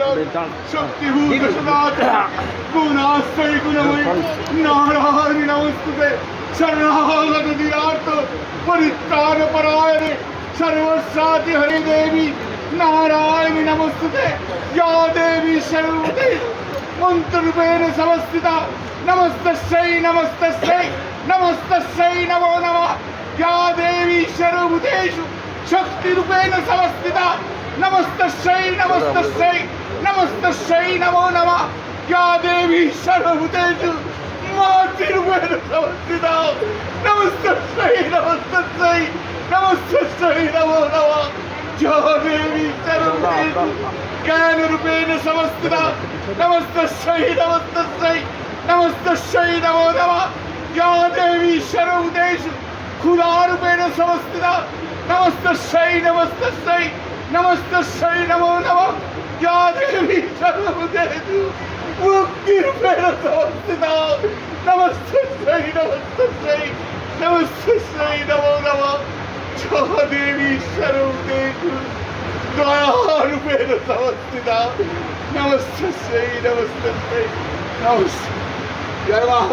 शक्तिभूत सदाचार गुणाश्रय गुणमयी नारायण नमस्तुते शरणागत दीनार्थ परित्राण परायणे सर्वस्याति हरे देवी नारायण नमस्तुते या देवी सर्वभूते मंत्ररूपेण समस्थिता नमस्तस्यै नमस्तस्यै नमस्तस्यै नमो नमः या देवी सर्वभूतेषु शक्तिरूपेण समस्थिता नमस्तस्यै नमस्तस्यै नमस्तस्यै नमो नमः या देवी सर्वभूतेषु मातृरूपेण समस्थिता नमस्तस्यै नमस्तस्यै नमस्तस्यै नमो नमः या देवी सर्वभूतेषु ज्ञानरूपेण समस्थिता नमस्तस्यै नमस्तस्यै नमस्तस्यै नमो नमः या देवी सर्वभूतेषु खुदारूपेण समस्थिता नमस्तस्यै नमस्तस्यै नमस्तस्यै नमो नमः या देवी सर्वभूतेषु मुक्तिरूपेण समस्थिता नमस्तस्यै नमस्तस्यै नमस्तस्यै नमो नमः या देवी सर्वभूतेषु दयारूपेण समस्थिता नमस्तस्यै नमस्तस्यै नमस्ते जय मां